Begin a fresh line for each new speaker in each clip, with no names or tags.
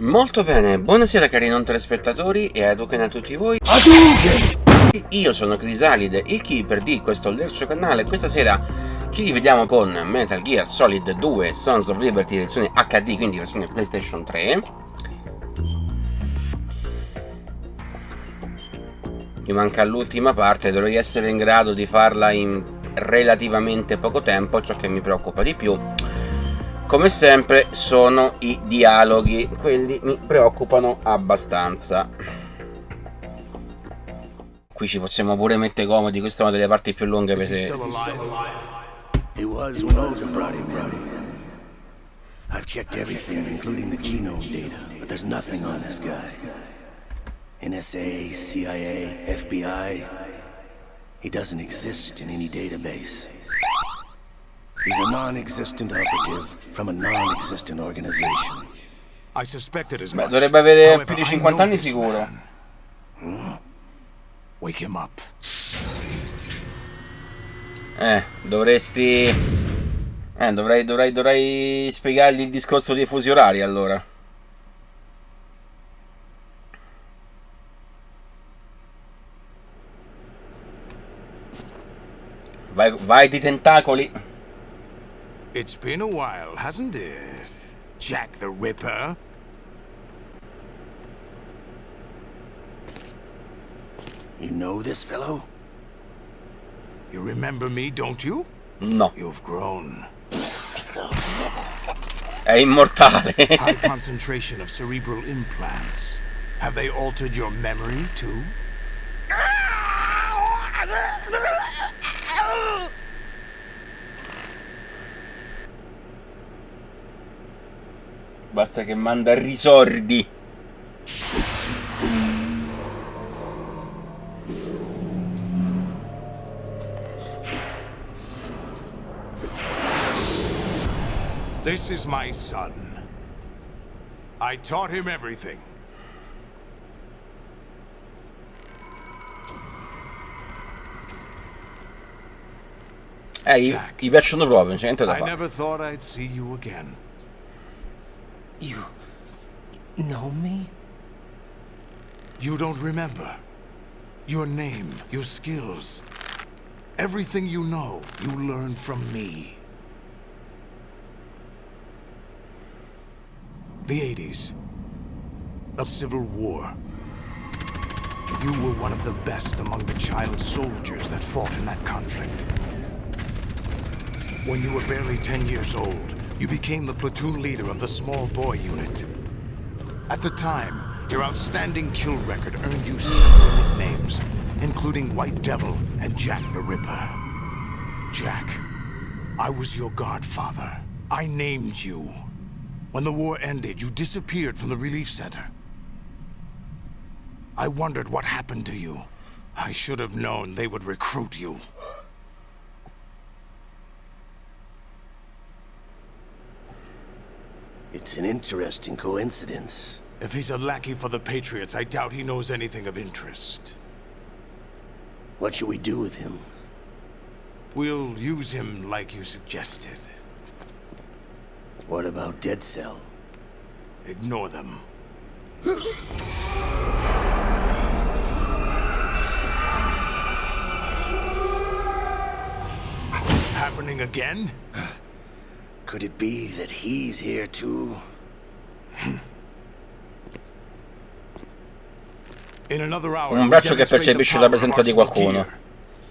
Molto bene, buonasera cari non telespettatori e Hadouken a tutti voi. Io sono Crisalide, il keeper di questo lercio canale. Questa sera ci rivediamo con Metal Gear Solid 2 Sons of Liberty versione HD, quindi versione PlayStation 3. Mi manca l'ultima parte, dovrei essere in grado di farla in relativamente poco tempo. Ciò che mi preoccupa di più, come sempre, sono i dialoghi, quelli mi preoccupano abbastanza. Qui ci possiamo pure mettere comodi, questa è una delle parti più lunghe per te.
I've checked everything, including the genome data, but there's nothing on this guy. NSA, CIA, FBI, he doesn't exist in any database. He's a non-existent operative from a non-existent organization.
I suspected as much.
Beh, dovrebbe avere più di 50 anni sicuro.
Wake him up.
Dovresti... dovrei spiegargli il discorso dei fusi orari, allora. Vai di tentacoli.
It's been a while, hasn't it? Jack the Ripper?
You know this fellow?
You remember me, don't you?
No.
You've grown.
È immortale.
High concentration of cerebral implants. Have they altered your memory, too?
Basta che manda risordi.
This is my son. I taught him everything.
Gli piacciono proprio, non c'è niente da
I
fare.
never thought I'd see you again.
You know me?
You don't remember. Your name, your skills. Everything you know, you learn from me. The 80s. A civil war. You were one of the best among the child soldiers that fought in that conflict. When you were barely 10 years old, you became the platoon leader of the small boy unit. At the time, your outstanding kill record earned you several nicknames, including White Devil and Jack the Ripper. Jack, I was your godfather. I named you. When the war ended, you disappeared from the relief center. I wondered what happened to you. I should have known they would recruit you.
It's an interesting coincidence.
If he's a lackey for the Patriots, I doubt he knows anything of interest.
What should we do with him?
We'll use him like you suggested.
What about Dead Cell?
Ignore them. Happening again?
Could it be that he's here too?
In another hour,
Un braccio che percepisce la presenza di qualcuno.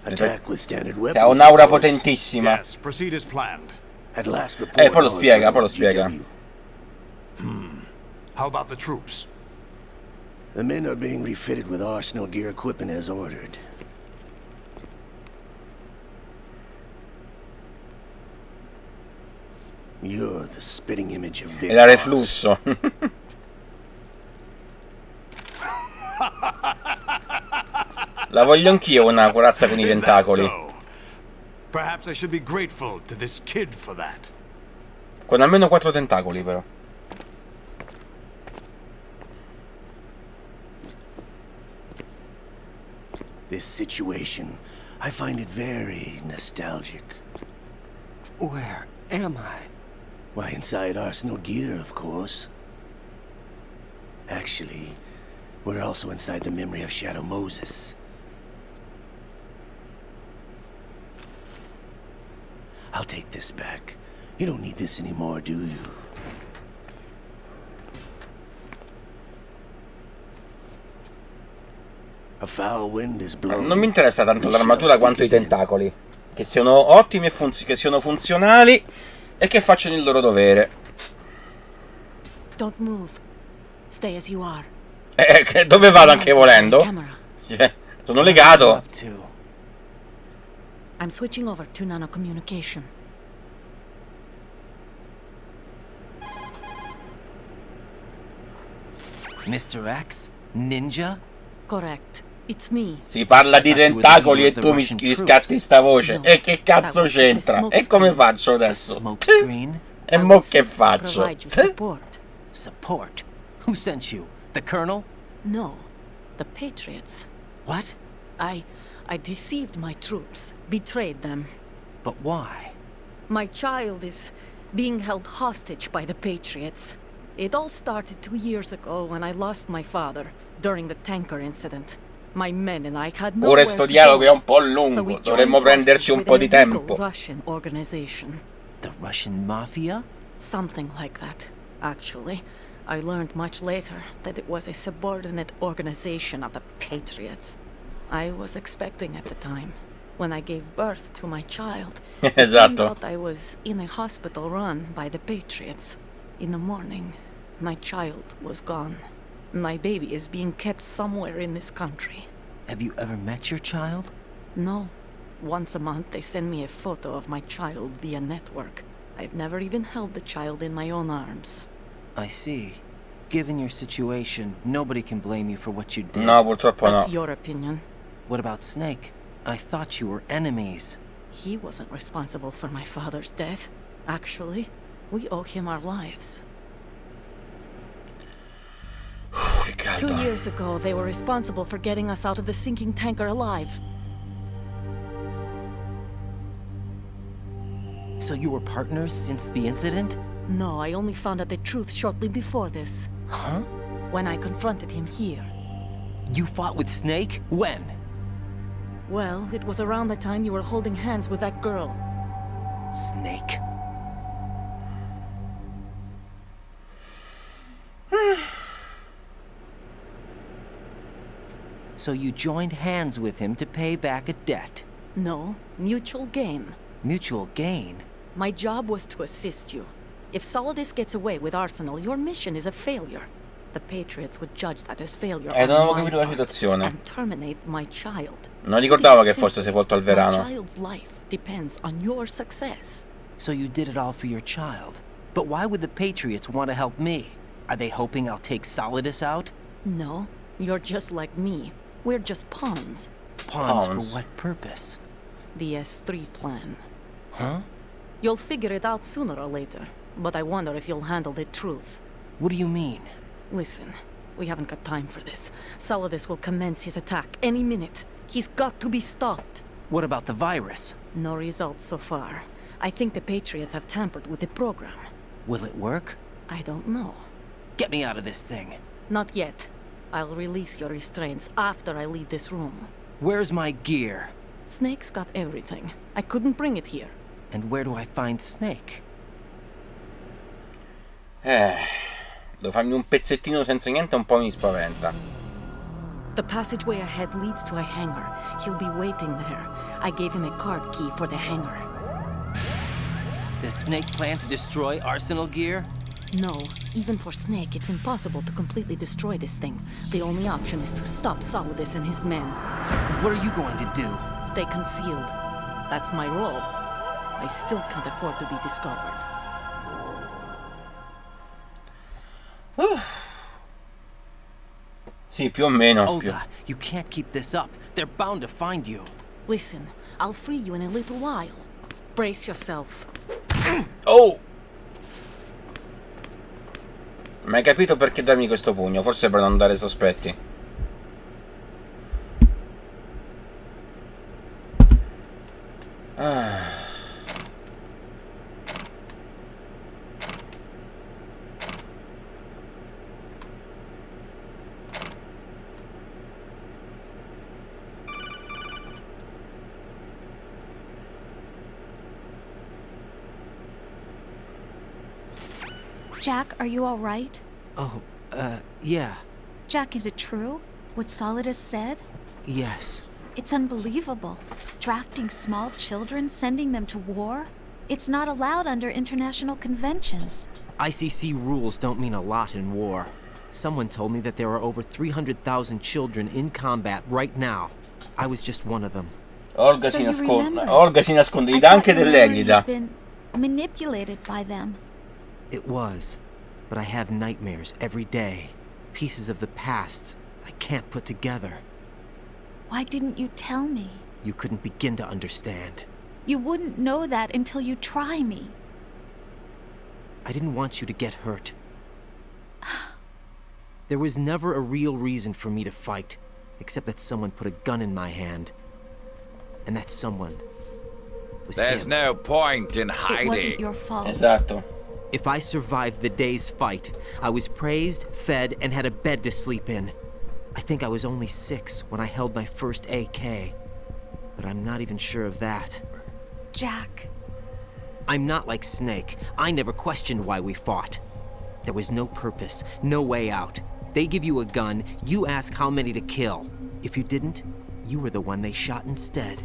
Attack with standard weapons.
Che ha un'aura potentissima.
Yes, proceed as planned.
At last report.
Poi lo spiega.
How about the troops?
The men are being refitted with arsenal gear equipment as ordered. You're the spitting image of Big
Era reflusso. La voglio anch'io una corazza con i tentacoli.
Perhaps I should be grateful to this kid for that.
Con almeno 4 tentacoli, però.
This situation, I find it very nostalgic. Where am I? Why, inside arsenal gear, of course. Actually, we're also inside the memory of Shadow Moses. I'll take this back. You don't need this anymore, do you? A foul wind is blowing.
Non mi interessa tanto l'armatura quanto i tentacoli. Che siano ottimi e che siano funzionali e che facciano il loro dovere.
Don't move. Stay as you are.
Dove vado anche volendo? Sono legato.
I'm switching over to nanocommunication.
Mr. X? Ninja?
Correct. It's me.
Si parla di tentacoli e tu mi scatti sta voce. E che cazzo c'entra? E come faccio adesso? E mo che faccio?
Support? Who sent you? The Colonel?
No. The Patriots.
What?
I deceived my troops. Betrayed them.
But why?
My child is being held hostage by the Patriots. It all started 2 years ago when I lost my father during the tanker incident. My men and I had nowhere
Ora
to
sto dialogo è
go.
un po' lungo, dovremmo prenderci un po' di tempo.
Russian organization.
The Russian Mafia?
Something like that, actually. I learned much later that it was a subordinate organization of the Patriots. I was expecting at the time. When I gave birth to my child, it turned out I was in a hospital run by the Patriots. In the morning, my child was gone. My baby is being kept somewhere in this country.
Have you ever met your child?
No. Once a month they send me a photo of my child via network. I've never even held the child in my own arms.
I see. Given your situation, nobody can blame you for what you did.
No, purtroppo no.
That's your opinion.
What about Snake? I thought you were enemies.
He wasn't responsible for my father's death. Actually, we owe him our lives. 2 years ago, they were responsible for getting us out of the sinking tanker alive.
So you were partners since the incident?
No, I only found out the truth shortly before this.
Huh?
When I confronted him here.
You fought with Snake? When?
Well, it was around the time you were holding hands with that girl.
Snake. So you joined hands with him to pay back a debt?
No, mutual gain.
Mutual gain?
My job was to assist you. If Solidus gets away with Arsenal, your mission is a failure. The Patriots would judge that as failure
non avevo
on my
capito la
part
situazione.
and terminate my child.
Non ricordavo che fosse sepolto al
My
verano.
child's life depends on your success.
So you did it all for your child. But why would the Patriots want to help me? Are they hoping I'll take Solidus out?
No, you're just like me. We're just pawns.
Pawns
Pawns.
for what purpose?
The S3 plan.
Huh?
You'll figure it out sooner or later, but I wonder if you'll handle the truth.
What do you mean?
Listen, we haven't got time for this. Solidus will commence his attack any minute. He's got to be stopped.
What about the virus?
No results so far. I think the Patriots have tampered with the program.
Will it work?
I don't know.
Get me out of this thing.
Not yet. I'll release your restraints after I leave this room.
Where's my gear?
Snake's got everything. I couldn't bring it here.
And where do I find Snake?
Devo farmi un pezzettino senza niente, un po' mi spaventa.
The passageway ahead leads to a hangar. He'll be waiting there. I gave him a card key for the hangar.
Does Snake plan to destroy Arsenal gear?
No, even for Snake, it's impossible to completely destroy this thing. The only option is to stop Solidus and his men.
What are you going to do?
Stay concealed. That's my role. I still can't afford to be discovered.
Sì, più o meno.
Olga, you can't keep this up. They're bound to find you.
Listen, I'll free you in a little while. Brace yourself.
Oh! Ma hai capito perché darmi questo pugno? Forse per non dare sospetti.
Jack, are you all right?
Oh, yeah.
Jack, is it true? What Solidus said?
Yes.
It's unbelievable. Drafting small children, sending them to war? It's not allowed under international conventions.
ICC rules don't mean a lot in war. Someone told me that there are over 300,000 children in combat right now. I was just one of them.
Olga
So
si
you
nasconde.
remember.
Olga si nasconde, gli
I
dà
thought
anche
your memory
dell'egida.
had been manipulated by them.
It was. But I have nightmares every day. Pieces of the past I can't put together.
Why didn't you tell me?
You couldn't begin to understand.
You wouldn't know that until you try me.
I didn't want you to get hurt. There was never a real reason for me to fight, except that someone put a gun in my hand. And that someone was
There's
him.
no point in
It
hiding.
wasn't your fault.
Esatto.
If I survived the day's fight, I was praised, fed, and had a bed to sleep in. I think I was only 6 when I held my first AK. But I'm not even sure of that.
Jack.
I'm not like Snake. I never questioned why we fought. There was no purpose, no way out. They give you a gun, you ask how many to kill. If you didn't, you were the one they shot instead.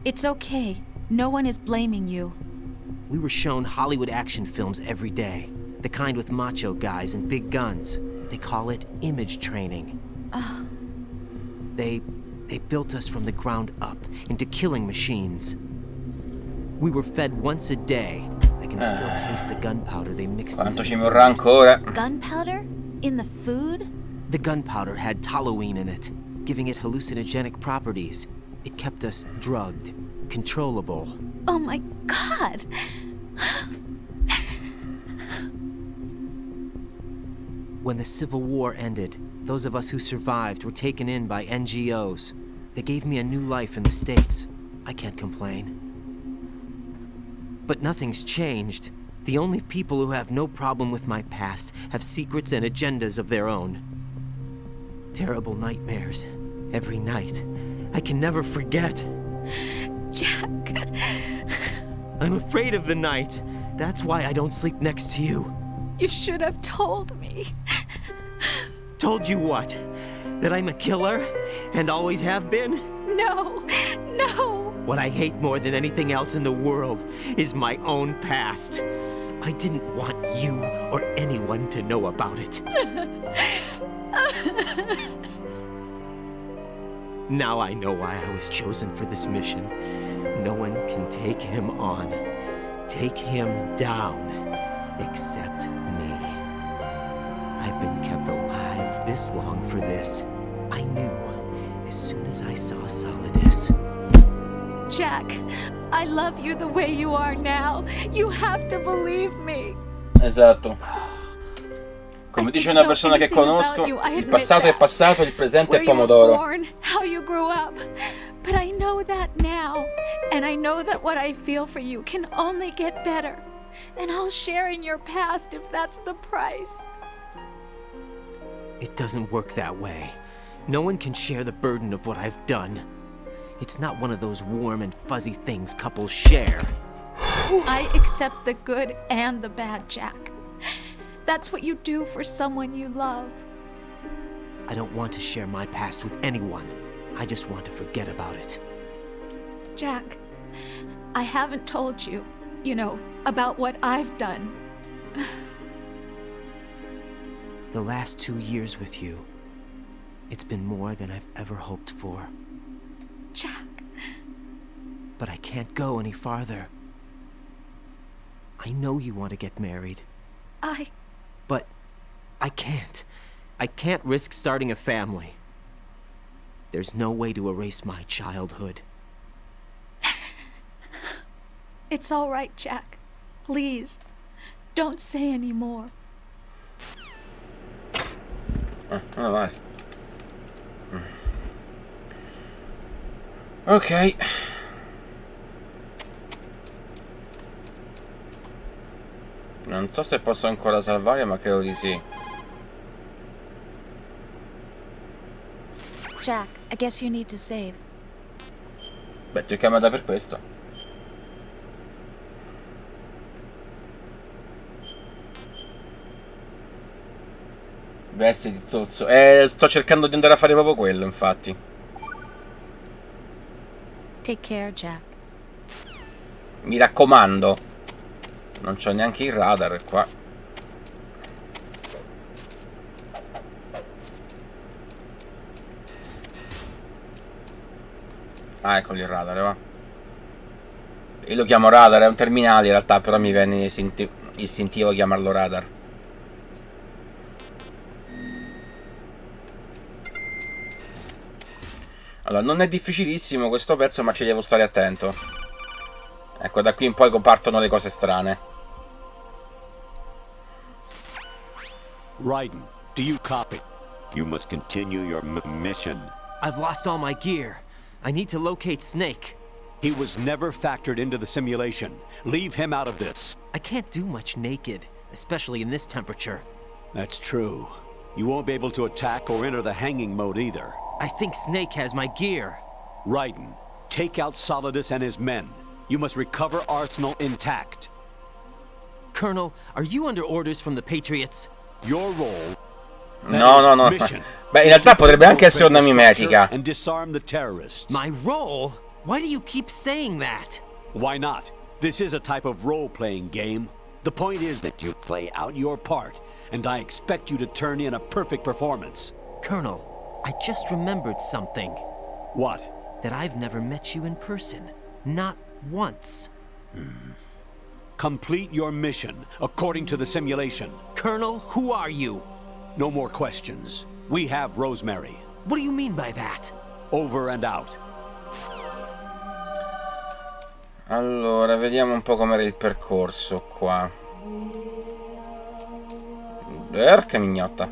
It's okay. No one is blaming you.
We were shown Hollywood action films every day. The kind with macho guys and big guns. They call it image training. They built us from the ground up into killing machines. We were fed once a day. I can still taste the gunpowder they mixed
Quanto
into
ci
the
vorrà
food.
ancora?
Gunpowder? In the food?
The gunpowder had toluene in it, giving it hallucinogenic properties. It kept us drugged, controllable.
Oh my god!
When the Civil War ended, those of us who survived were taken in by NGOs. They gave me a new life in the States. I can't complain. But nothing's changed. The only people who have no problem with my past have secrets and agendas of their own. Terrible nightmares. Every night. I can never forget.
Jack.
I'm afraid of the night. That's why I don't sleep next to you.
You should have told me.
Told you what? That I'm a killer? And always have been?
No. No.
What I hate more than anything else in the world is my own past. I didn't want you or anyone to know about it. Now I know why I was chosen for this mission. No one can take him on, take him down, except me. I've been kept alive this long for this. I knew as soon as I saw Solidus.
Jack, I love you the way you are now. You have to believe me.
Esatto. Come dice una persona che conosco, il passato è passato, il presente è pomodoro.
Born, how you grew up. But I know that now. And I know that what I feel for you can only get better. And I'll share in your past if that's the price.
It doesn't work that way. No one can share the burden of what I've done. It's not one of those warm and fuzzy things couples share.
I accept the good and the bad, Jack. That's what you do for someone you love.
I don't want to share my past with anyone. I just want to forget about it.
Jack, I haven't told you, about what I've done.
The last 2 years with you, it's been more than I've ever hoped for.
Jack.
But I can't go any farther. I know you want to get married. But I can't. I can't risk starting a family. There's no way to erase my childhood.
It's all right, Jack. Please, don't say any more.
Meno male. Ok. Non so se posso ancora salvare, ma credo di sì.
Jack, I guess you need to save.
Beh, ti ho chiamata per questo. Vestiti zozzo. Sto cercando di andare a fare proprio quello, infatti.
Take care, Jack.
Mi raccomando. Non c'ho neanche il radar qua. Ah, eccolo il radar, va. Io lo chiamo radar, è un terminale in realtà, però mi viene istintivo chiamarlo radar. Allora, non è difficilissimo questo pezzo, ma ci devo stare attento. Ecco, da qui in poi partono le cose strane.
Raiden, do you copy? You must continue your mission.
I've lost all my gear. I need to locate Snake.
He was never factored into the simulation. Leave him out of this.
I can't do much naked, especially in this temperature.
That's true. You won't be able to attack or enter the hanging mode either.
I think Snake has my gear.
Raiden, take out Solidus and his men. You must recover Arsenal intact.
Colonel, are you under orders from the Patriots?
Your role.
No, no, no. Beh, in realtà potrebbe anche essere una mimetica.
And disarm the terrorists.
My role? Why do you keep saying that?
Why not? This is a type of role-playing game. The point is that you play out your part, and I expect you to turn in a perfect performance.
Colonel, I just remembered something.
What?
That I've never met you in person. Not once.
Complete your mission, according to the simulation.
Colonel, who are you?
No more questions. We have Rosemary.
What do you mean by that?
Over and out.
Allora, vediamo un po' com'era il percorso qua. Porca mignotta.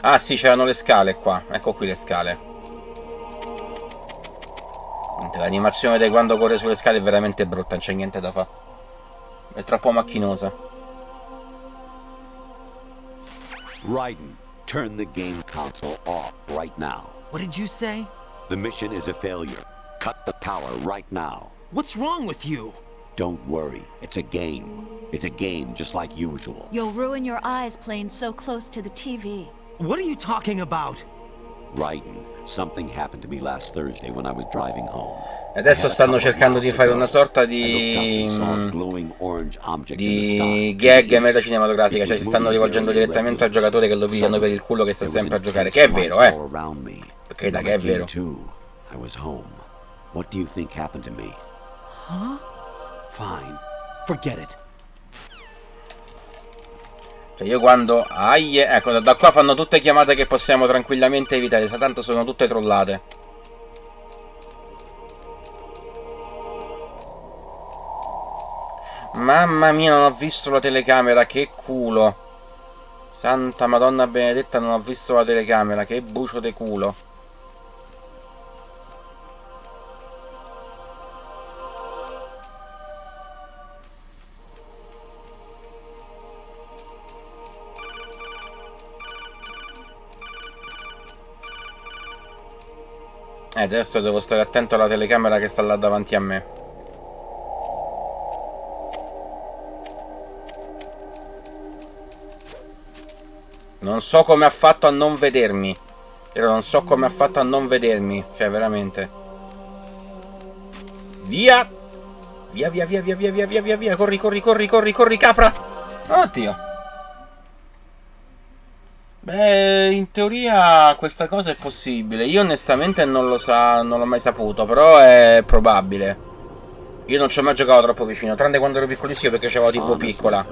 Ah sì, c'erano le scale qua. Ecco qui le scale. L'animazione di quando corre sulle scale è veramente brutta, non c'è niente da fare. È troppo macchinosa.
Raiden, turn the game console off right now.
What did you say?
The mission is a failure. Cut the power right now.
What's wrong with you?
Don't worry, it's a game. It's a game just like usual.
You'll ruin your eyes playing so close to the TV.
What are you talking about?
Raiden, something happened to me last Thursday when I was driving home.
Adesso stanno cercando di fare una sorta di gag metacinematografica, cioè si stanno rivolgendo direttamente al giocatore che lo pigliano per il culo che sta sempre a giocare, che è vero, perché da che è vero.
I was home. What do you think happened to me?
Huh?
Fine. Forget it.
Cioè io quando... ecco, da qua fanno tutte chiamate che possiamo tranquillamente evitare, tanto sono tutte trollate. Mamma mia, non ho visto la telecamera, che culo. Santa Madonna benedetta, non ho visto la telecamera, che bucio de culo. Adesso devo stare attento alla telecamera che sta là davanti a me. Non so come ha fatto a non vedermi. Non so come ha fatto a non vedermi. Cioè, veramente. Via! Via, via, via, via, via, via, via, via, via. Corri, corri, corri, corri, corri, capra! Oddio. Beh, in teoria questa cosa è possibile. Io onestamente non l'ho mai saputo, però è probabile. Io non ci ho mai giocato troppo vicino, tranne quando ero piccolissimo perché c'avevo la TV piccola.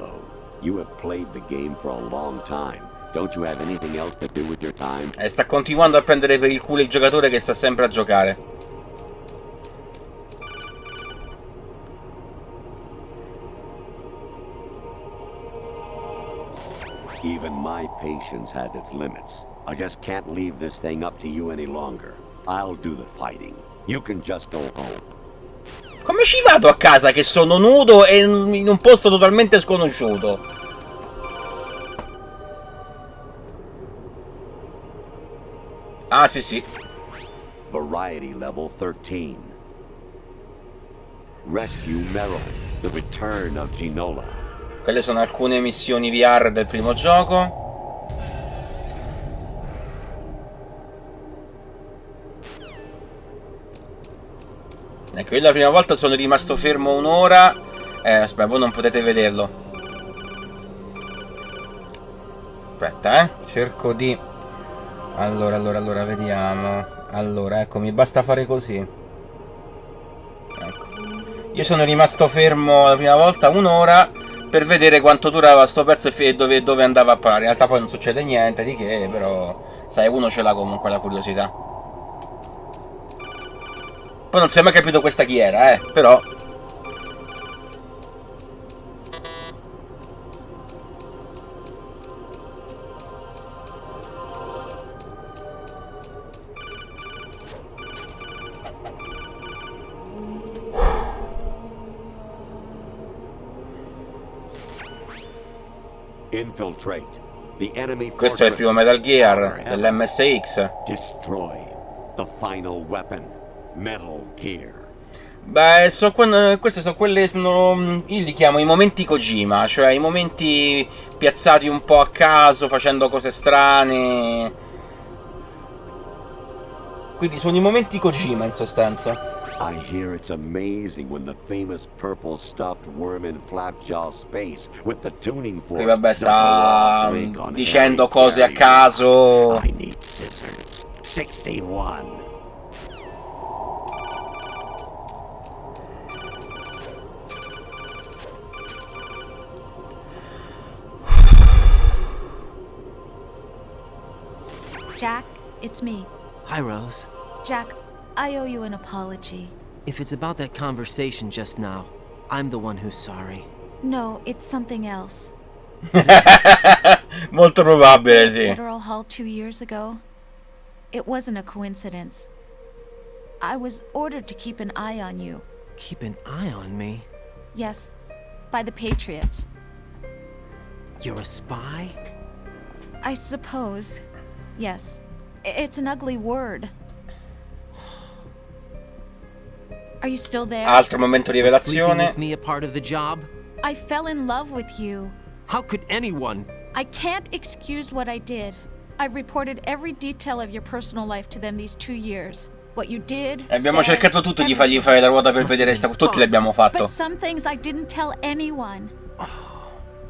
E sta continuando a prendere per il culo il giocatore che sta sempre a giocare.
Even my patience has its limits. I just can't leave this thing up to you any longer. I'll do the fighting. You can just go home.
Come ci vado a casa che sono nudo e in un posto totalmente sconosciuto? Ah, sì, sì.
Variety level 13. Rescue Meryl. The return of Ginola.
Quelle sono alcune missioni VR del primo gioco. Ecco, io la prima volta sono rimasto fermo un'ora. Aspetta, voi non potete vederlo. Aspetta, cerco di... Allora, vediamo. Allora, ecco, mi basta fare così. Ecco. Io sono rimasto fermo la prima volta un'ora per vedere quanto durava sto pezzo e dove andava a parare. In realtà poi non succede niente di che, però... Sai, uno ce l'ha comunque la curiosità. Poi non si è mai capito questa chi era, però...
Infiltrate. The enemy
Questo è il primo Metal Gear dell'MSX.
Destroy. The final weapon. Metal Gear.
Beh, queste sono quelle, io li chiamo i momenti Kojima, cioè i momenti piazzati un po' a caso, facendo cose strane. Quindi sono i momenti Kojima, in sostanza.
I hear it's amazing when the famous purple stuffed worm in Flapjaw space with the tuning fork.
Qui vabbè, sta dicendo
Harry
cose a
Carrier.
caso.
I need scissors. 61.
Jack, it's me.
Hi, Rose.
Jack, I owe you an apology.
If it's about that conversation just now, I'm the one who's sorry.
No, it's something else.
Molto probabile, sì.
Federal Hall 2 years ago. It wasn't a coincidence. I was ordered to keep an eye on you.
Keep an eye on me?
Yes, by the Patriots.
You're a spy?
I suppose. Yes. It's an ugly word. Are you still there?
Altro momento di
Was sleeping
rivelazione.
with me a part of the job?
I fell in love with you.
How could anyone?
I can't excuse what I did. I've reported every detail of your personal life to them these 2 years. What you did.
Abbiamo
said,
cercato tutto di fargli fare la ruota per vedere tutti l'abbiamo fatto.
But some things I didn't tell anyone.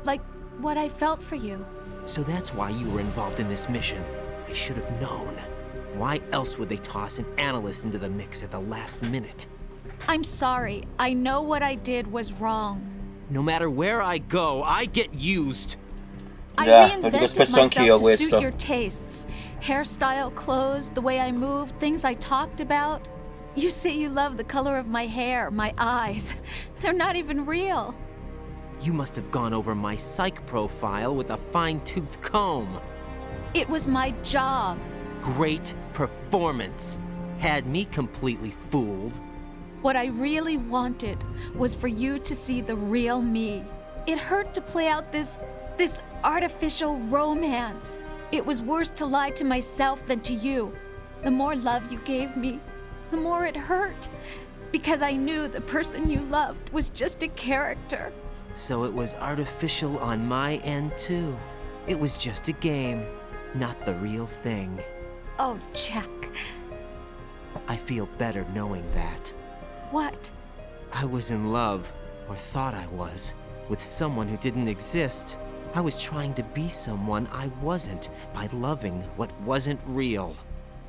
Like what I felt for you.
So that's why you were involved in this mission. I should have known. Why else would they toss an analyst into the mix at the last minute?
I'm sorry. I know what I did was wrong.
No matter where I go, I get used.
I
Già, lo dico
reinvented
spesso
myself
anch'io
to
questo.
suit your tastes. Hairstyle, clothes, the way I moved, things I talked about. You say you love the color of my hair, my eyes. They're not even real.
You must have gone over my psych profile with a fine-tooth comb.
It was my job.
Great performance. Had me completely fooled.
What I really wanted was for you to see the real me. It hurt to play out this artificial romance. It was worse to lie to myself than to you. The more love you gave me, the more it hurt. Because I knew the person you loved was just a character.
So it was artificial on my end, too. It was just a game, not the real thing.
Oh, Jack.
I feel better knowing that.
What?
I was in love, or thought I was, with someone who didn't exist. I was trying to be someone I wasn't by loving what wasn't real.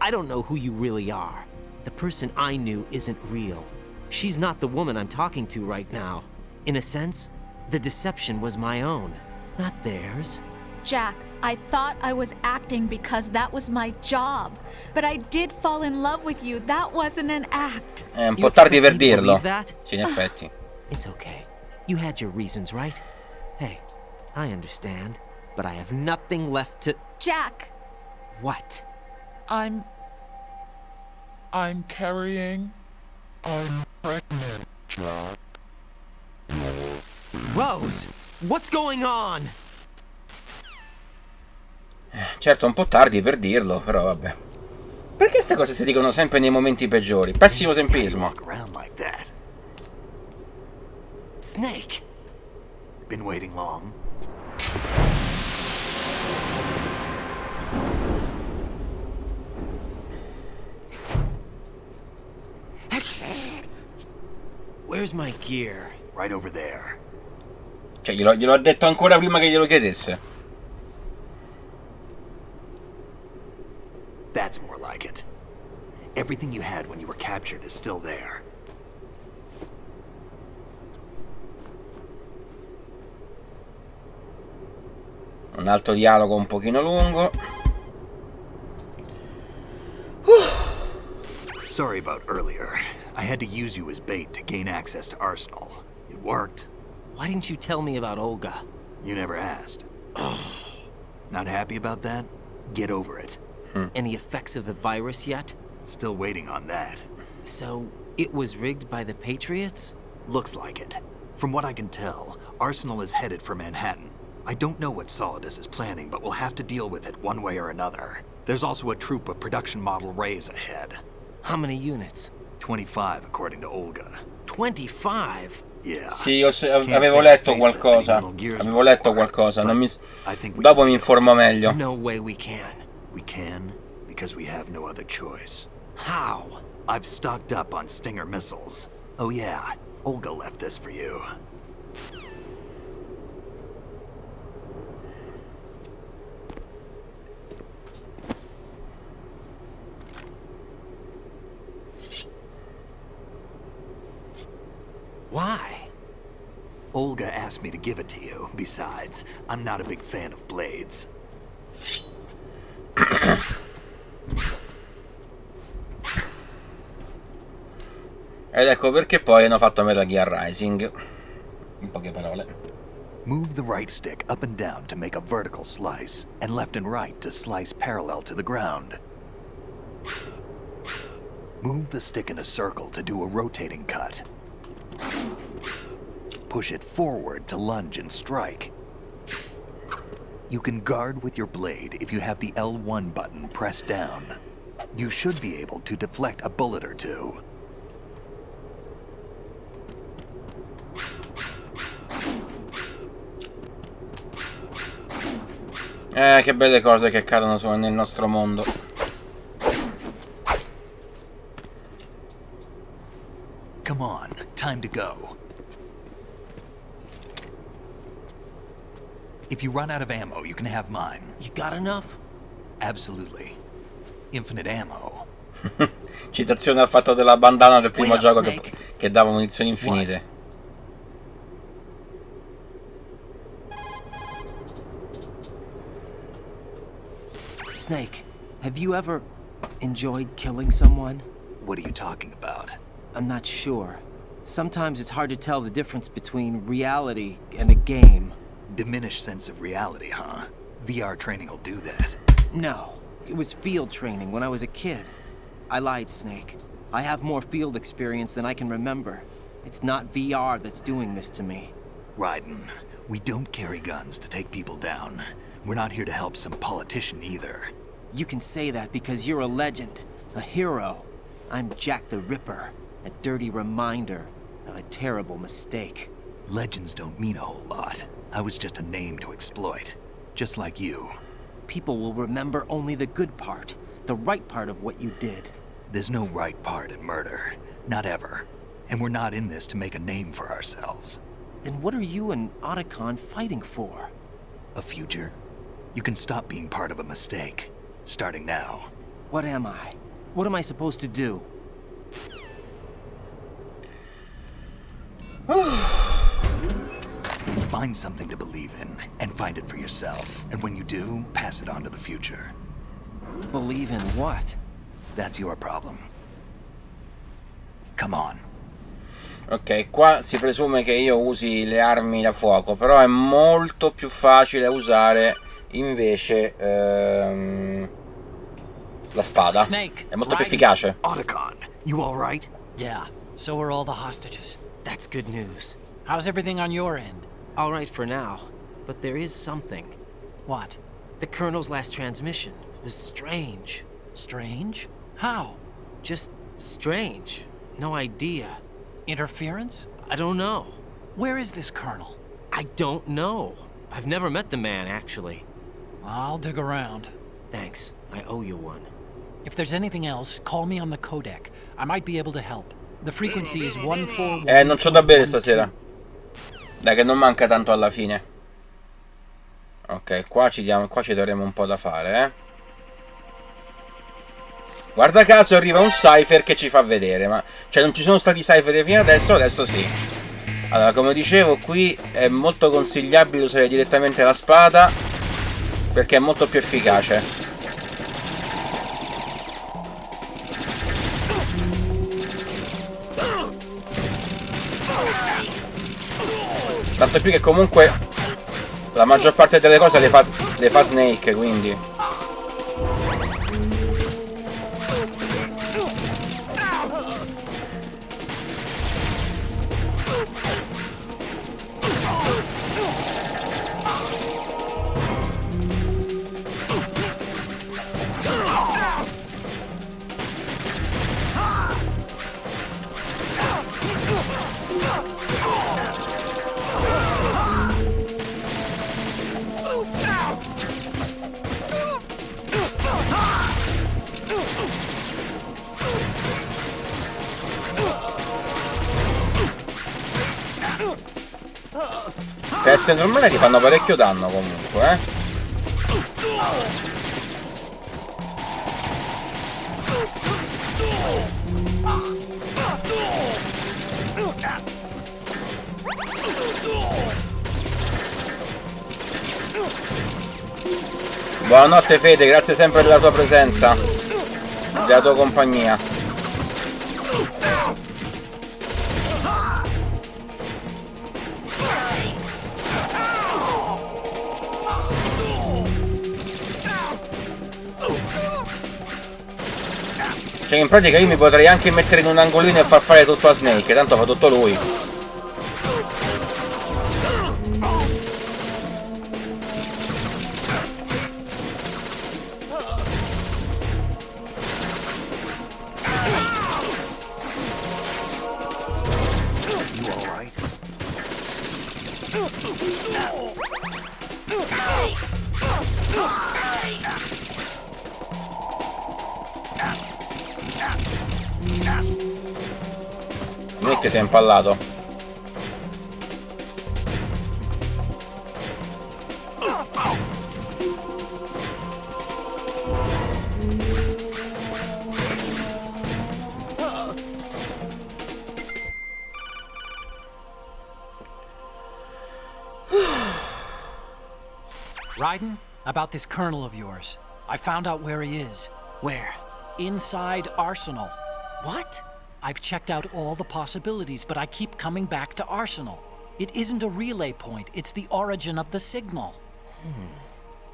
I don't know who you really are. The person I knew isn't real. She's not the woman I'm talking to right now. In a sense, the deception was my own, not theirs.
Jack, I thought I was acting because that was my job. But I did fall in love with you. That wasn't an act.
È un
You
po' tardi per
expect me to
dirlo.
believe that?
Sì, in effetti.
It's okay. You had your reasons, right? Hey, I understand, but I have nothing left to...
Jack!
What?
I'm carrying. I'm pregnant, Jack.
Rose, what's going on?
Certo, un po' tardi per dirlo, però vabbè. Perché queste cose si dicono sempre nei momenti peggiori? Pessimo tempismo.
Walk around like that.
Snake!
Been waiting long?
Where's my gear?
Right over there.
Cioè, glielo ha detto ancora prima che glielo chiedesse.
That's more like it. Everything you had when you were captured is still there.
Un altro dialogo un pochino lungo.
Sorry about earlier. I had to use you as bait to gain access to Arsenal. It worked.
Why didn't you tell me about Olga?
You never asked. Not happy about that? Get over it.
Any effects of the virus yet?
Still waiting on that.
So, it was rigged by the Patriots?
Looks like it. From what I can tell, Arsenal is headed for Manhattan. I don't know what Solidus is planning, but we'll have to deal with it one way or another. There's also a troop of production model Rays ahead.
How many units?
25, according to Olga.
25?
Yeah.
Sì, avevo letto qualcosa. Avevo letto qualcosa. Non mi... Dopo mi informo meglio.
No way we can.
We can, because we have no other choice.
How?
I've stocked up on Stinger missiles. Oh yeah, Olga left this for you.
Why?
Olga asked me to give it to you. Besides, I'm not a big fan of blades.
Ed ecco perché poi hanno fatto Metal Gear Rising. In poche parole.
Move the right stick up and down to make a vertical slice, and left and right to slice parallel to the ground. Move the stick in a circle to do a rotating cut. Push it forward to lunge and strike. You can guard with your blade if you have the L1 button pressed down. You should be able to deflect a bullet or two.
Che belle cose che accadono solo nel nostro mondo.
Come on, time to go. If you run out of ammo, you can have mine.
You got enough?
Absolutely. Infinite ammo.
Citazione al fatto della bandana del primo
Wait up,
gioco
Snake.
che dava munizioni infinite.
Snake, have you ever enjoyed killing someone?
What are you talking about?
I'm not sure. Sometimes it's hard to tell the difference between reality and a game.
Diminished sense of reality, huh? VR training will do that.
No, it was field training when I was a kid. I lied, Snake. I have more field experience than I can remember. It's not VR that's doing this to me.
Raiden, we don't carry guns to take people down. We're not here to help some politician either.
You can say that because you're a legend, a hero. I'm Jack the Ripper, a dirty reminder of a terrible mistake.
Legends don't mean a whole lot. I was just a name to exploit, just like you.
People will remember only the good part, the right part of what you did.
There's no right part in murder. Not ever. And we're not in this to make a name for ourselves.
Then what are you and Otacon fighting for?
A future? You can stop being part of a mistake. Starting now.
What am I? What am I supposed to do?
Find something to believe in, and find it for yourself. And when you do, pass it on to the future.
Believe in what?
That's your problem. Come on.
Ok, qua si presume che io usi le armi da fuoco, però è molto più facile usare invece la spada.
Snake,
È molto più
Raiden.
efficace.
Otacon, you all right?
Yeah, so are all the hostages.
That's good news.
How's everything on your end?
All right for now, but there is something.
What?
The Colonel's last transmission was strange.
Strange? How?
Just strange. No idea.
Interference?
I don't know.
Where is this colonel?
I don't know. I've never met the man, actually.
I'll dig around.
Thanks. I owe you one.
If there's anything else, call me on the codec. I might be able to help. The frequency is 141.
Non c'ho da bere stasera. Dai, che non manca tanto alla fine. Ok, qua ci daremo un po' da fare, eh. Guarda caso arriva un cipher che ci fa vedere, ma... Cioè non ci sono stati cipher fino adesso sì. Allora, come dicevo, qui è molto consigliabile usare direttamente la spada, perché è molto più efficace. Tanto più che comunque la maggior parte delle cose le fa Snake, quindi... Per essere normale ti fanno parecchio danno comunque, eh. Buonanotte Fede, grazie sempre della tua presenza, della tua compagnia. Cioè in pratica io mi potrei anche mettere in un angolino e far fare tutto a Snake, tanto fa tutto lui. Snake si è impallato.
Raiden, about this colonel of yours. I found out where he is.
Where?
Inside Arsenal.
What?
I've checked out all the possibilities, but I keep coming back to Arsenal. It isn't a relay point, it's the origin of the signal.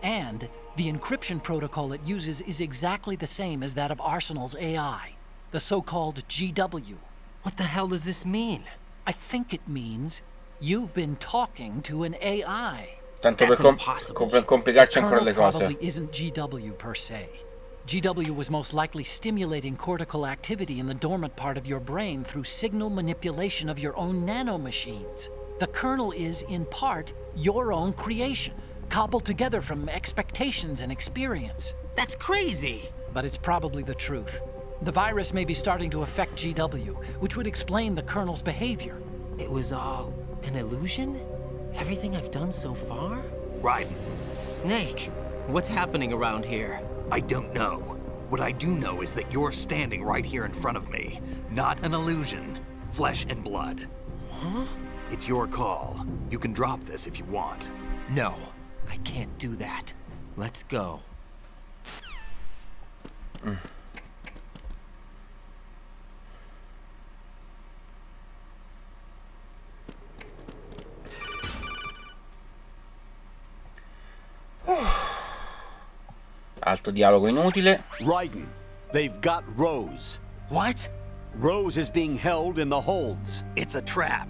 And the encryption protocol it uses is exactly the same as that of Arsenal's AI, the so-called GW.
What the hell does this mean?
I think it means you've been talking to an AI.
Tanto per complicarci ancora le cose.
Probably isn't GW per se. GW was most likely stimulating cortical activity in the dormant part of your brain through signal manipulation of your own nanomachines. The kernel is, in part, your own creation, cobbled together from expectations and experience.
That's crazy!
But it's probably the truth. The virus may be starting to affect GW, which would explain the kernel's behavior.
It was all an illusion? Everything I've done so far?
Raiden.
Snake, what's happening around here?
I don't know. What I do know is that you're standing right here in front of me. Not an illusion. Flesh and blood.
Huh?
It's your call. You can drop this if you want.
No, I can't do that. Let's go.
Altro dialogo inutile.
Raiden, they've got Rose.
What?
Rose is being held in the holds.
It's a trap.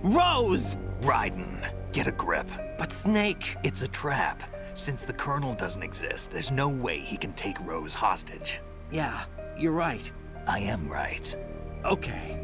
Rose!
Raiden, get a grip.
But Snake...
It's a trap. Since the Colonel doesn't exist, there's no way he can take Rose hostage.
Yeah, you're right.
I am right.
Okay.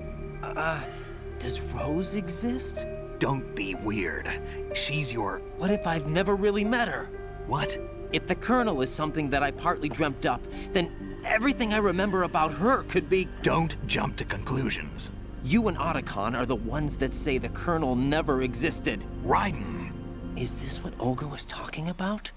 Does Rose exist?
Don't be weird. She's your...
What if I've never really met her?
What?
If the Colonel is something that I partly dreamt up, then Everything I remember about her could be...
Don't jump to conclusions.
You and Otacon are the ones that say the Colonel never existed.
Raiden.
Is this what Olga was talking about?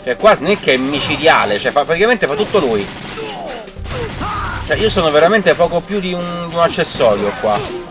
Cioè qua Snake è micidiale, cioè praticamente fa tutto lui. Cioè io sono veramente poco più di un accessorio qua.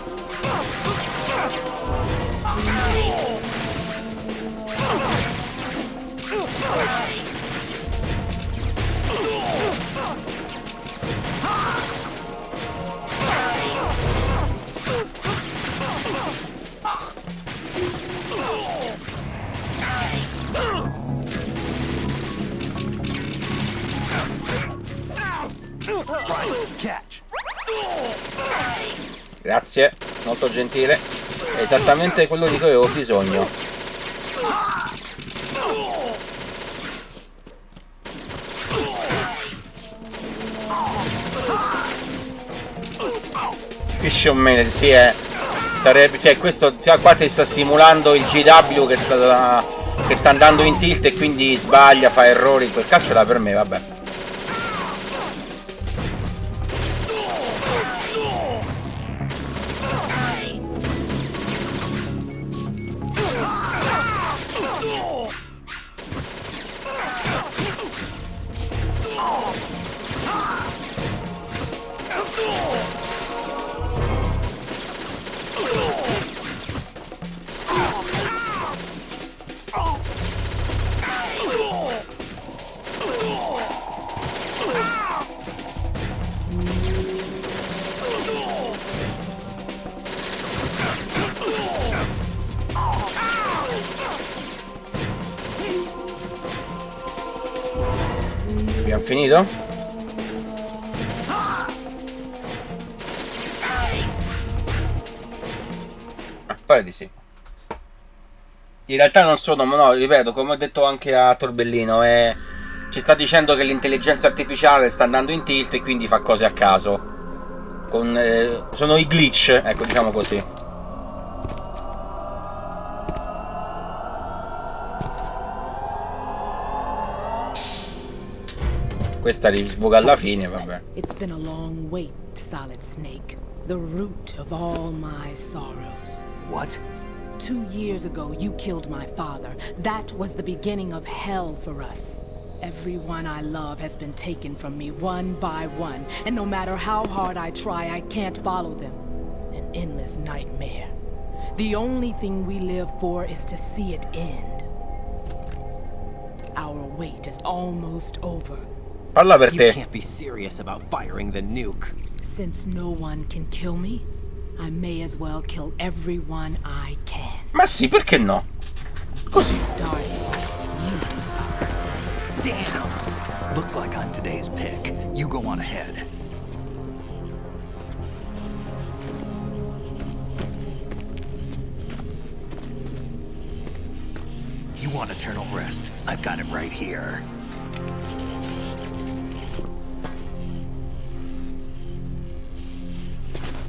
Grazie, molto gentile. È esattamente quello di cui avevo bisogno. Fission Man, sì, sarebbe, cioè questo qua ti sta simulando il GW che sta andando in tilt e quindi sbaglia, fa errori. Quel calcio là per me, vabbè. Abbiamo finito? Pare di sì. In realtà non sono, no, ripeto, come ho detto anche a Torbellino, ci sta dicendo che l'intelligenza artificiale sta andando in tilt e quindi fa cose a caso. Sono i glitch, ecco, diciamo così. Questa risbuca alla fine, vabbè.
It's been a long wait, Solid Snake. The root of all my sorrows.
What?
2 years ago, you killed my father. That was the beginning of hell for us. Everyone I love has been taken from me one by one, and no matter how hard I try, I can't follow them. An endless nightmare. The only thing we live for is to see it end. Our wait is almost over.
Parla per te.
You can't be serious about firing the nuke.
Since no one can kill me, I may as well kill everyone I can.
Ma sì, perché no? Così.
Damn. Looks like I'm today's pick. You go on ahead. You want eternal rest? I've got it right here.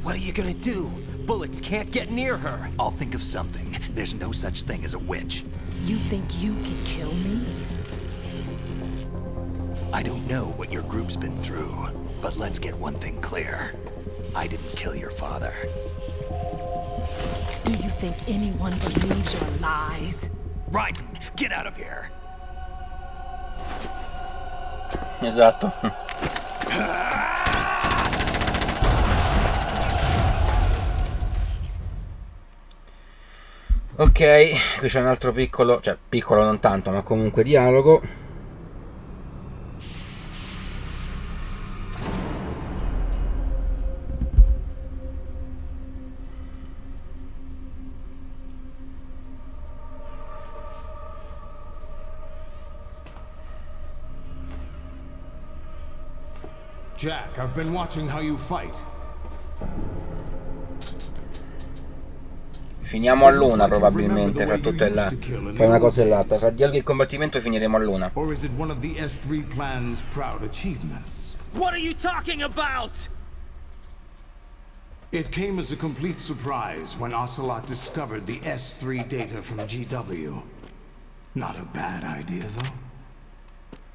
What are you gonna do? Bullets can't get near her.
I'll think of something. There's no such thing as a witch.
You think you can kill me?
I don't know what your group's been through, but let's get one thing clear. I didn't kill your father.
Do you think anyone believes your lies?
Raiden, get out of here!
Esatto. Ok, qui c'è un altro piccolo, cioè piccolo non tanto, ma comunque dialogo.
Jack, I've been watching how you fight.
Finiamo a luna probabilmente, fra tutto e fra una cosa e l'altra. Fra dialoghi e combattimento finiremo a luna.
Or is it one of the S3 plan's proud achievements?
What are you talking about?
It came as a complete surprise when Ocelot discovered the S3 data from GW. Not a bad idea, though.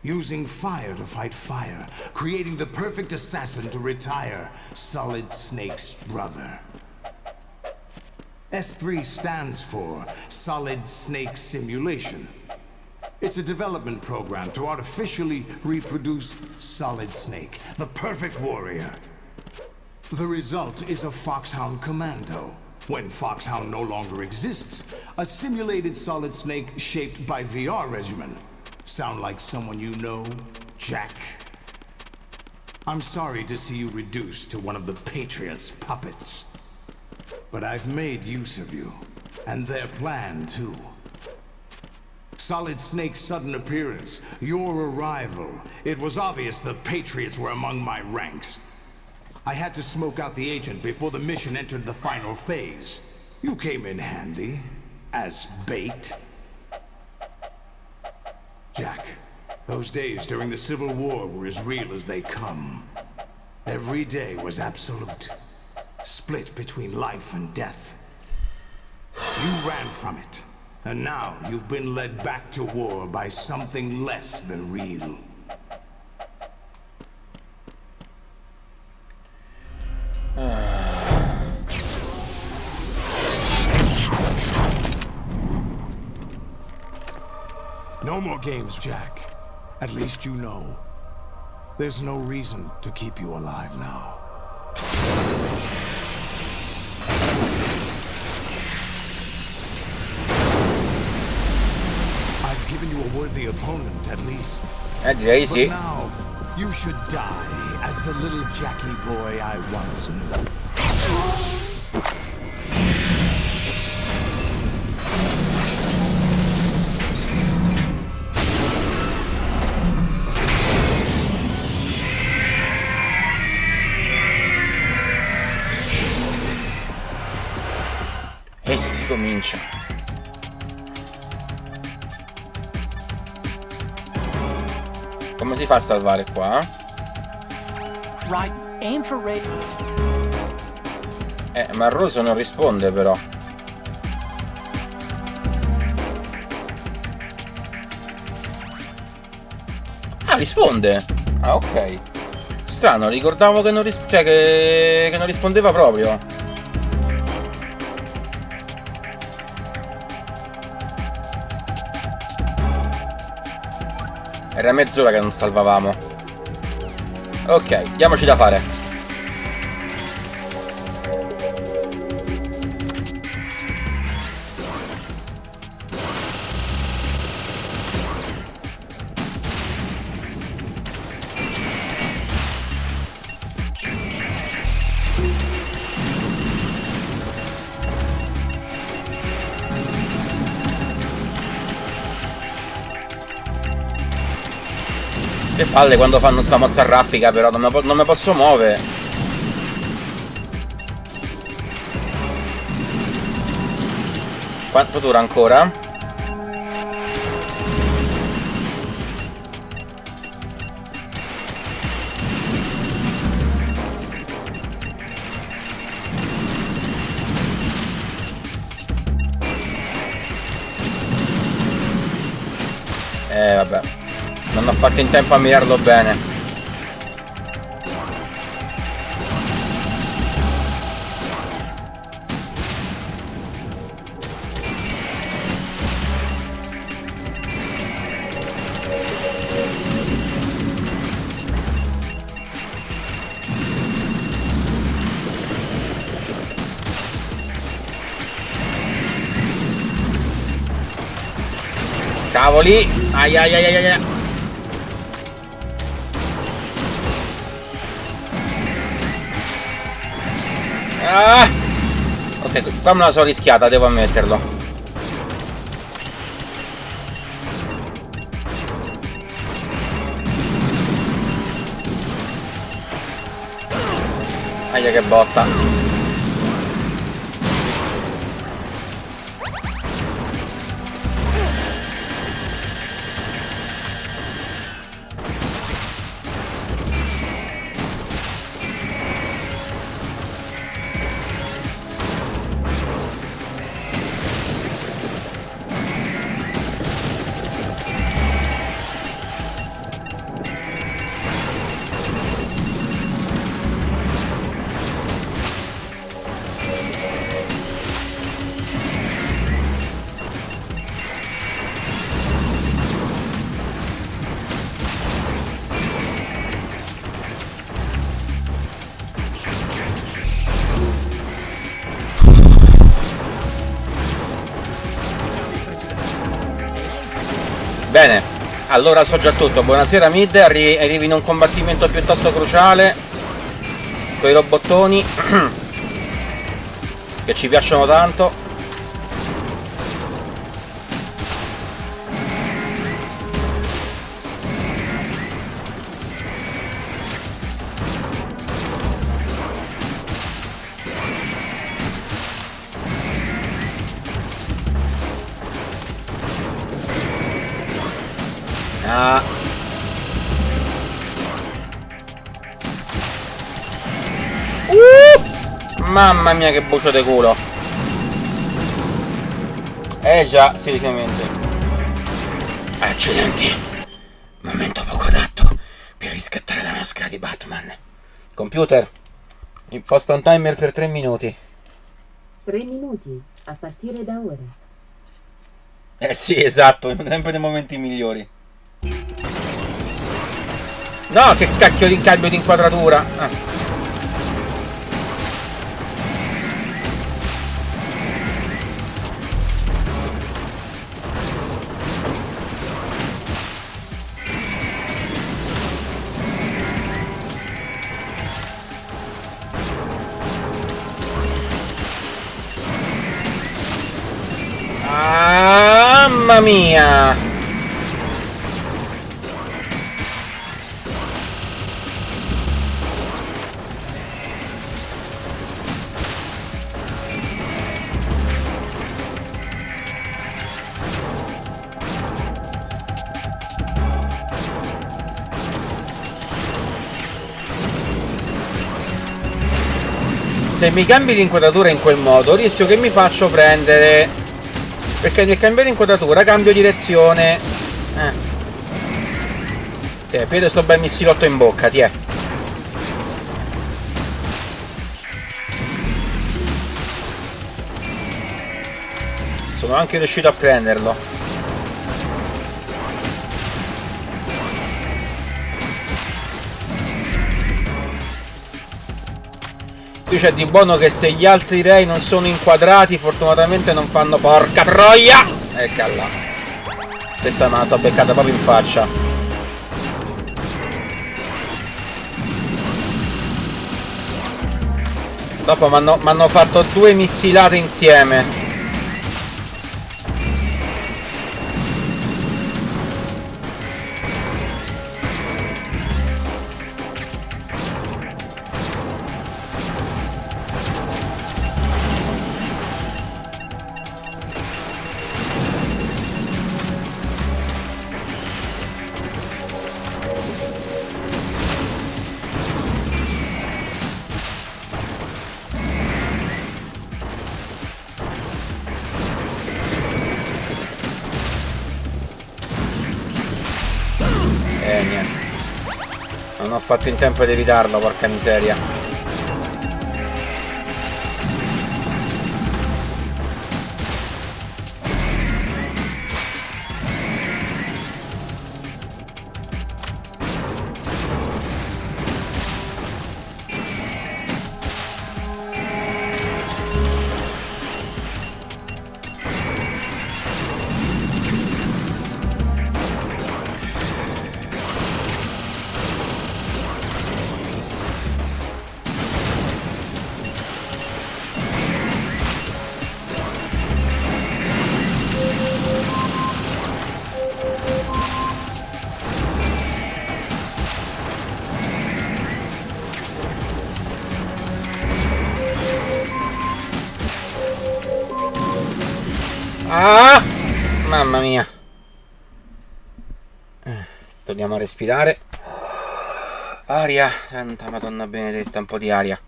Using fire to fight fire, creating the perfect assassin to retire Solid Snake's brother. S3 stands for Solid Snake Simulation. It's a development program to artificially reproduce Solid Snake, the perfect warrior. The result is a Foxhound Commando. When Foxhound no longer exists, a simulated Solid Snake shaped by VR regimen. Sound like someone you know, Jack? I'm sorry to see you reduced to one of the Patriots' puppets. But I've made use of you, and their plan too. Solid Snake's sudden appearance, your arrival, it was obvious the Patriots were among my ranks. I had to smoke out the agent before the mission entered the final phase. You came in handy, as bait. Jack, those days during the Civil War were as real as they come. Every day was absolute. Split between life and death. You ran from it, and now you've been led back to war by something less than real. No more games, Jack. At least you know. There's no reason to keep you alive now. I've given you a worthy opponent, at least.
Direi sì.
But now, you should die as the little Jackie boy I once knew.
E si comincia. Come si fa a salvare qua?
Raiden, aim for Raiden.
Ma Rosso non risponde però. Ah, risponde! Ah, ok. Strano, ricordavo che non, che non rispondeva proprio. Era mezz'ora che non salvavamo. Ok, diamoci da fare. Che palle quando fanno sta mossa a raffica, però non mi posso muovere. Quanto dura ancora? Vabbè. Non ho fatto in tempo a mirarlo bene. Cavoli! Ai ai ai ai ai! Ah! Ok, qua me la sono rischiata, devo ammetterlo. Aia che botta. Bene, allora so già tutto. Buonasera Mid, arrivi in un combattimento piuttosto cruciale con i robottoni che ci piacciono tanto. Ah. Mamma mia che bucio de culo. Già, seriamente. Accidenti. Momento poco adatto per riscattare la maschera di Batman. Computer, imposta un timer per 3 minuti.
3 minuti, a partire da ora.
Sì, esatto, sempre nei momenti migliori. No, che cacchio di cambio di inquadratura. Mamma mia. Se mi cambi l'inquadratura in quel modo rischio che mi faccio prendere, perché nel cambiare inquadratura cambio direzione. Piede sto bel missilotto in bocca, ti è. Sono anche riuscito a prenderlo. Qui c'è di buono che se gli altri rei non sono inquadrati, fortunatamente non fanno porca troia! Ecco là. Questa me la so beccata proprio in faccia. Dopo mi hanno fatto 2 missilate insieme. Niente. Non ho fatto in tempo ad evitarlo, porca miseria. Ah! Mamma mia. Torniamo a respirare. Aria, santa madonna benedetta, un po' di aria.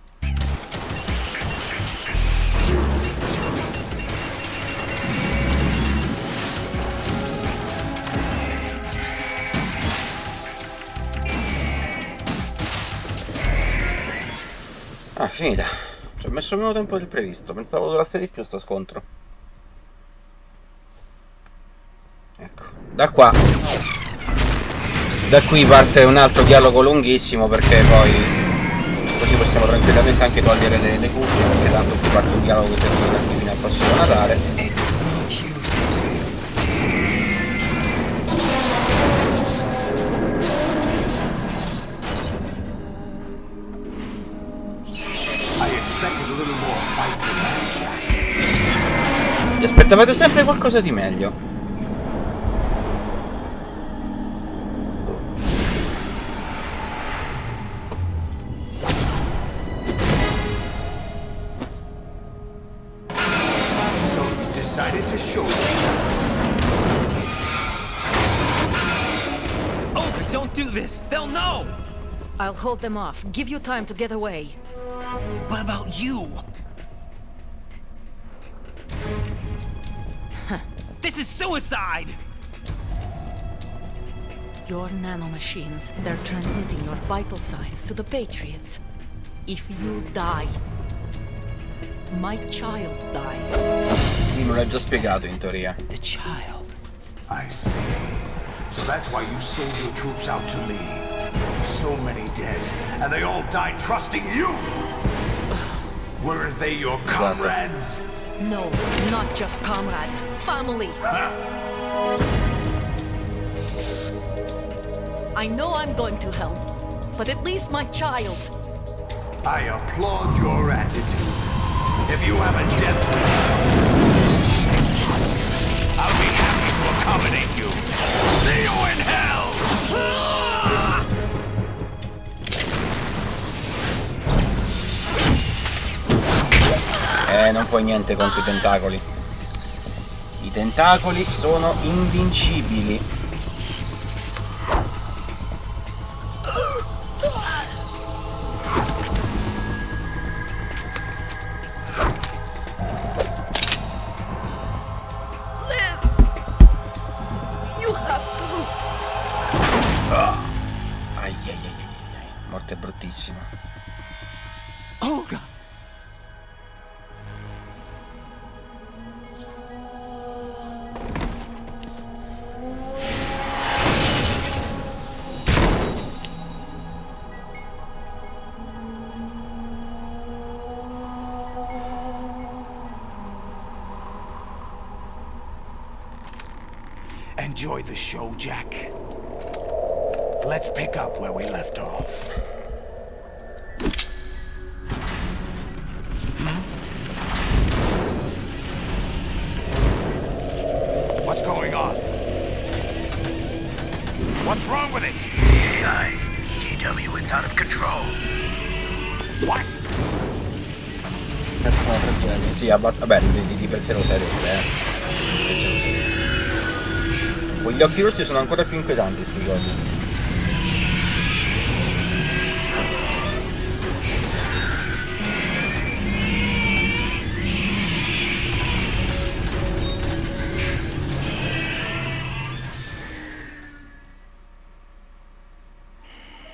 Ah, finita. Ci ho messo meno tempo del previsto. Pensavo durasse di più sto scontro. Ecco, da qua. Da qui parte un altro dialogo lunghissimo, perché poi così possiamo tranquillamente anche togliere le cuffie, perché tanto qui parte un dialogo che termina qui fino al prossimo Natale. Vi aspettavate sempre qualcosa di meglio.
Olga, don't do this! They'll know!
I'll hold them off. Give you time to get away.
What about you? This is suicide!
Your nanomachines, they're transmitting your vital signs to the Patriots. If you die, my child dies.
Sì, me l'ha già spiegato in teoria.
The child. I see. So that's why you sold your troops out to me. So many dead, and they all died trusting you! Weren't they your comrades?
No, not just comrades. Family. I know I'm going to help, but at least my child.
I applaud your attitude. If you have a death wish, I'll be happy to accommodate you. See you in hell!
Non puoi niente contro i tentacoli. I tentacoli sono invincibili. Morte bruttissima.
Olga!
Enjoy the show, Jack. Let's pick up where we left off. What's going on? What's wrong with it?
AI, GW, it's out of control.
What?
Cazzo, una tragedia. Sì, vabbè, di per sé lo sarebbe, Di per sé lo sarebbe. Con gli occhi rossi sono ancora più inquietanti sti cosi.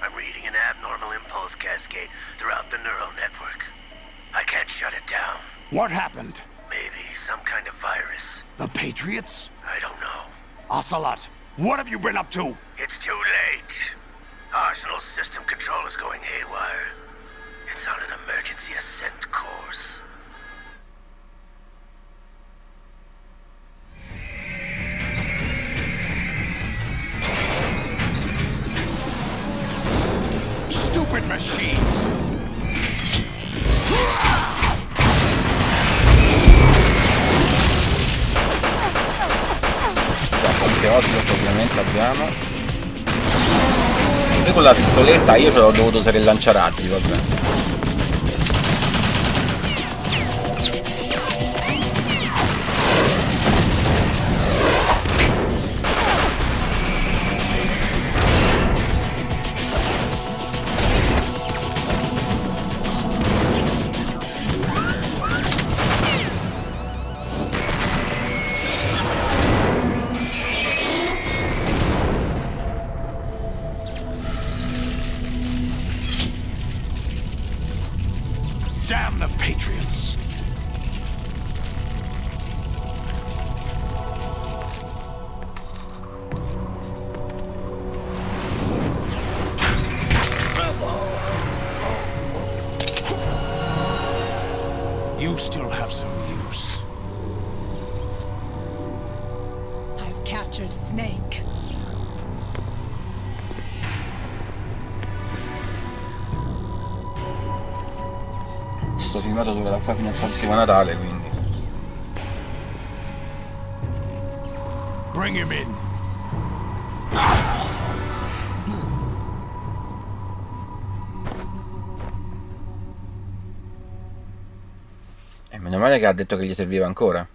I'm reading an abnormal impulse cascade throughout the neural network. I can't shut it down.
What happened?
Maybe some kind of virus.
The Patriots?
I don't know.
Ocelot, what have you been up to?
It's too late. Arsenal's system control is going haywire. It's on an emergency ascent course.
Stupid machines!
Anche Oswald ovviamente abbiamo. E con la pistoletta io ce l'ho dovuto usare il lanciarazzi, vabbè.
the Patriots. You still have some use.
I've captured Snake.
Questo filmato dura da qua fino al prossimo Natale, quindi.
Bring him in.
Meno male che ha detto che gli serviva ancora.